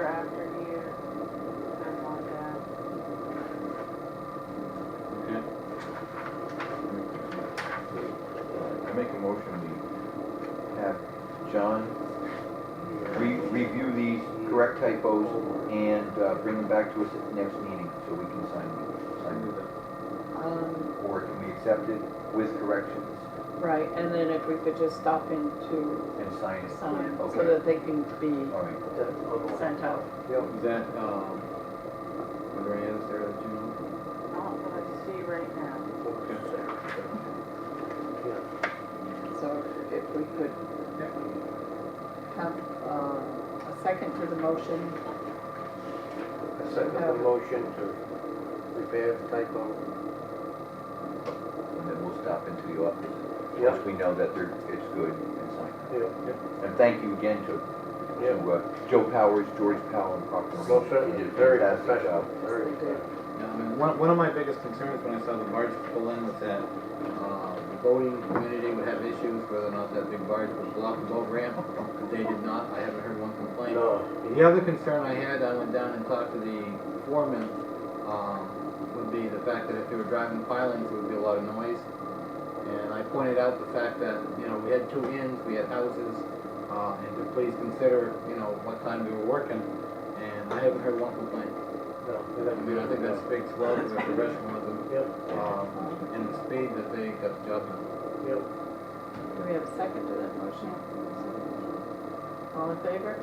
after you, and one down. Okay. I make a motion, we have John review these correct typos and bring them back to us at the next meeting so we can sign them. Or can we accept it with corrections Right, and then if we could just stop in to and sign it? sign, so Okay. that they can be All right. sent out. Is that, were there any others there that you know? Not what I see right now. So if we could have a second to the motion. I second the motion to repair the typo. And then we'll stop into the office. Yep. Once we know that it's good and sign it. Yeah. And thank you again to Joe Powers, George Powell, and Proctor. Most certainly, They did a very fantastic professional, job. very Yes, they did. professional. Yeah, I mean, one of my biggest concerns when I saw the barge pull in was that the boating community would have issues whether or not that big barge would block the boat ramp. They did not. I haven't heard one complaint. No. The other concern I had, I went down and talked to the foreman, would be the fact that if they were driving pilings, there would be a lot of noise. And I pointed out the fact that, you know, we had two inns, we had houses, and to please consider, you know, what time we were working. And I haven't heard one complaint. No. I mean, I think that speaks well to their professionalism, Yep. and the speed that they got the job done. Yep. Do we have a second to that motion? All in favor?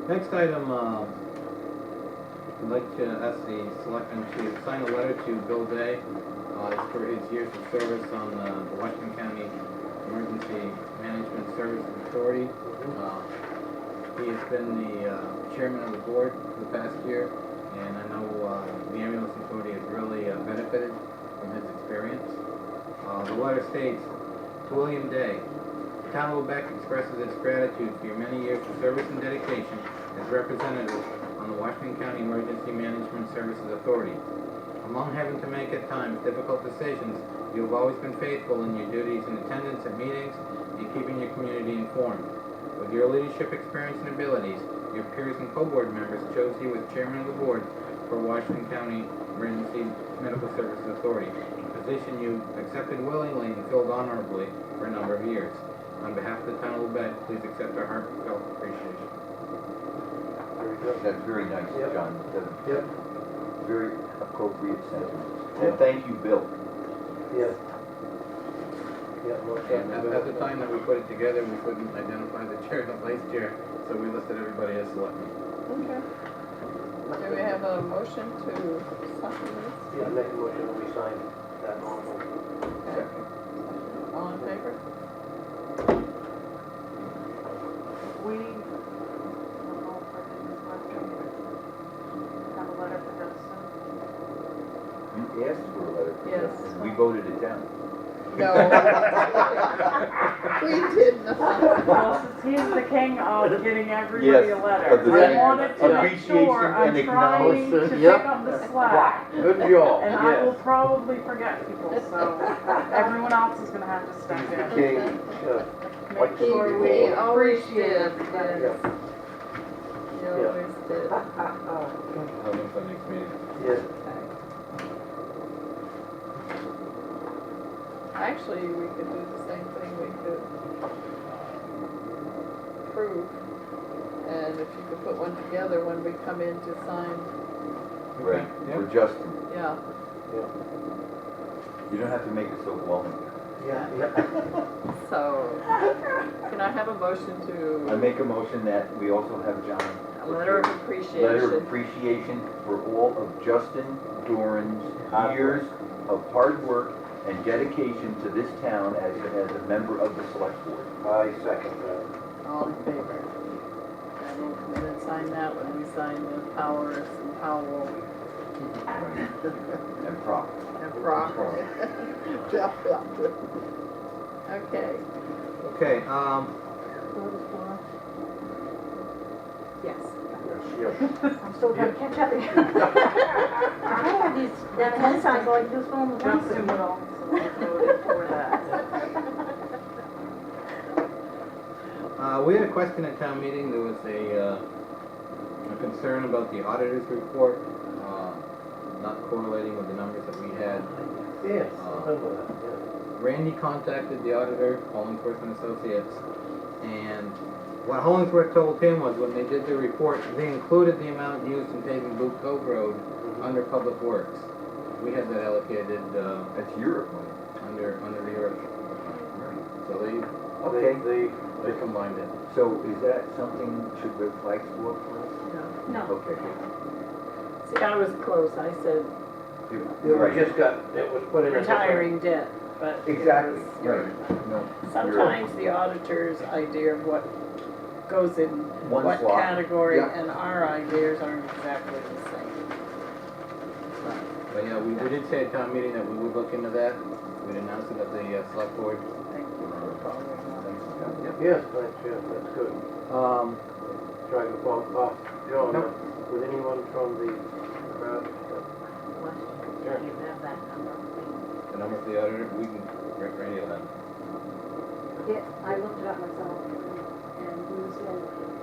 Next item, I'd like to ask the selectmen to sign a letter to Bill Day, it's for his years of service on the Washington County Emergency Management Services Authority. He has been the chairman of the board for the past year, and I know the ambulance authority has really benefited from his experience. The letter states, to William Day, the town of Lubec expresses its gratitude for your many years of service and dedication as representative on the Washington County Emergency Management Services Authority. Among having to make at times difficult decisions, you have always been faithful in your duties and attendance at meetings and keeping your community informed. With your leadership experience and abilities, your peers and co-board members chose you as chairman of the board for Washington County Emergency Medical Services Authority, a position you accepted willingly and filled honorably for a number of years. On behalf of the town of Lubec, please accept our heartfelt appreciation. Very good. That's very nice, Yep. John. That's Yep. very appropriate sentiment. And thank you, Bill. Yeah. Yeah, most And certainly. at the time that we put it together, we couldn't identify the chair and the vice chair, so we listed everybody as selectmen. Okay. Do we have a motion to sign this? Yeah, make a motion that we sign that normal. Okay. All in favor? We, I don't know if I did this last time, have a letter for Dustin. You asked for a letter. Yes. And we voted it down. No. We did not. Well, since he's the king of getting everybody a Yes, letter, of the I wanted to make appreciation sure and I'm trying to acknowledgement. pick Yep. up the slack. Good job. And I will probably forget people, so everyone else is gonna have to step in. Okay, yeah. Make sure we We always did, appreciate yes. that. You always did. I'll look for the next meeting. Yeah. Actually, we could do the same thing, we could approve, and if you could put one together when we come in to sign, Right, Yeah. for Justin. yeah. You don't have to make it so glowing. Yeah, So, can I have a motion I to, make a motion that we also have John. a letter of Letter of appreciation? appreciation for all of Justin Doran's Hard years of hard work and dedication to this town as a member of the select board. I second that. All in favor? And then sign that when we sign the Powers and Powell And prop. and Brock. Okay. Okay, Yes. I'm still trying to catch up. I have these, that hand signs like this one on the one. Justin would also voted for that. We had a question at town meeting. There was a concern about the auditor's report, not correlating with the numbers that we had. Yes, I remember that, yeah. Randy contacted the auditor, Hollingsworth and Associates, and what Hollingsworth told him was when they did their report, they included the amount used in paving Blue Cove Road under Public Works. We had that allocated, That's Europe money. under the earth. So they Okay, combined it. so is that something, should red flags go up for us? No. No. Okay, good. See, I was close, I said It was just got, it was put in a different. retiring debt, but. it Exactly, was- right, no. Sometimes the auditor's idea of what goes in One what slot. category Yeah. and our ideas aren't exactly the same. But yeah, we did say at town meeting that we would look into that. We'd announce it at the select board. Thank you for following up. Yes, thanks, yeah, that's good. Trying to bump off John, No. with anyone from the crowd? Question, do you have that number? The number for the auditor, we can ready that. Yeah, I looked it up myself, and we was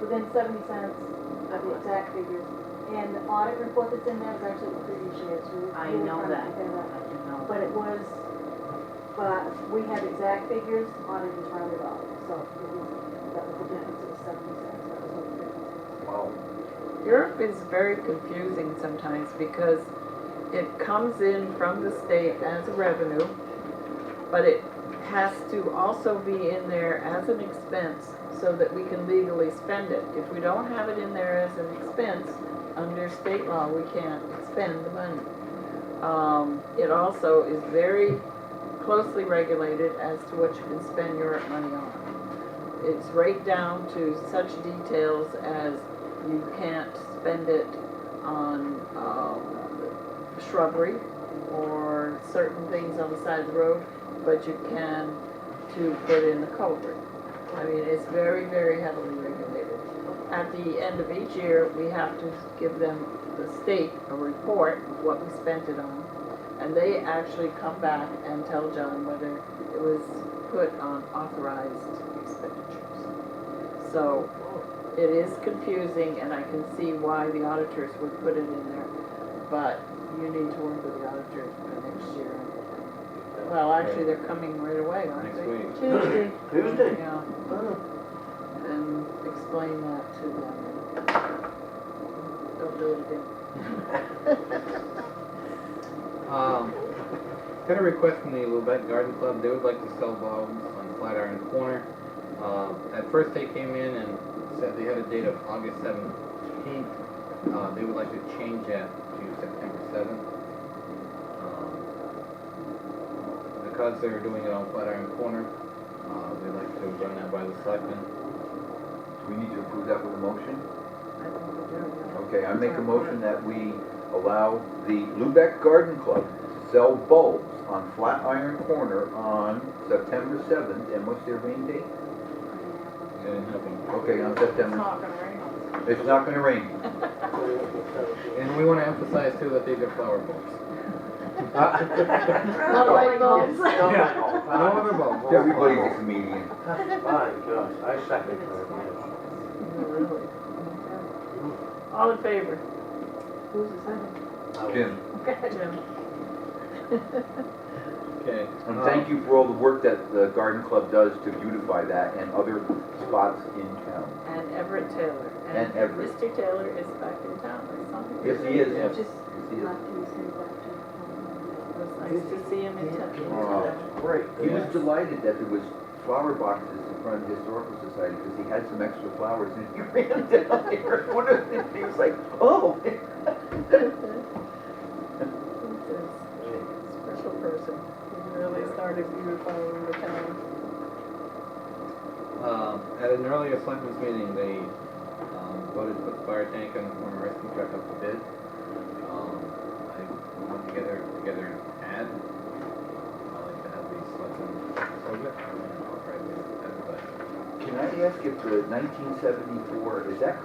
within 70 cents of the exact figures. And the audit report that's in there is actually the previous years. We were I really know trying to that. compare I do know. But it was, but we had exact figures, audit is rounded off. So it was, that was the difference, it was 70 cents, that was what the difference was. Wow. Europe is very confusing sometimes because it comes in from the state as a revenue, but it has to also be in there as an expense so that we can legally spend it. If we don't have it in there as an expense, under state law, we can't expend the money. It also is very closely regulated as to what you can spend your money on. It's right down to such details as you can't spend it on shrubbery or certain things on the side of the road, but you can to put in the culvert. I mean, it's very, very heavily regulated. At the end of each year, we have to give them, the state, a report of what we spent it on. And they actually come back and tell John whether it was put on authorized expenditures. So it is confusing, and I can see why the auditors would put it in there, but you need to work with the auditors for next year. Well, actually, they're coming right away, aren't Next they? week. Tuesday. Tuesday? Yeah, Oh, and explain that to them. Don't do it again. Got a request from the Lubec Garden Club. They would like to sell bulbs on Flatiron Corner. At first they came in and said they had a date of August 17th. They would like to change that to September 7th. Because they're doing it on Flatiron Corner, they'd like to run that by the selectmen. Do we need to approve that with a motion? I think we do, yeah. Okay, I make a motion that we allow the Lubec Garden Club to sell bulbs on Flatiron Corner on September 7th, and what's their rain date? Okay, on It's September, not gonna rain on us. it's not gonna rain. And we want to emphasize too that these are flower bulbs. Not light bulbs. No other bulbs. Everybody's a comedian. My gosh, I second that. No, really. All in favor? Who's the second? Jim, Jim. Okay. and thank you for all the work that the Garden Club does to beautify that and other spots in town. And Everett Taylor. And Everett. Mr. Taylor is back in town, I saw him. Yes, he is. Yes. Just Yes, he is. left, he was coming back to. It was nice to see him in town. Oh. Great. He was delighted that there was flower boxes in front of the Historical Society because he had some extra flowers and he ran down there. He was like, oh. He's a special person. He really started beautifying the town. At an earlier selectmen's meeting, they voted to put the fire tank and the former rescue truck up to bid. I put together an ad. I'd like to have the selectmen approve it and authorize it to advertise. Can I ask if the 1974, is that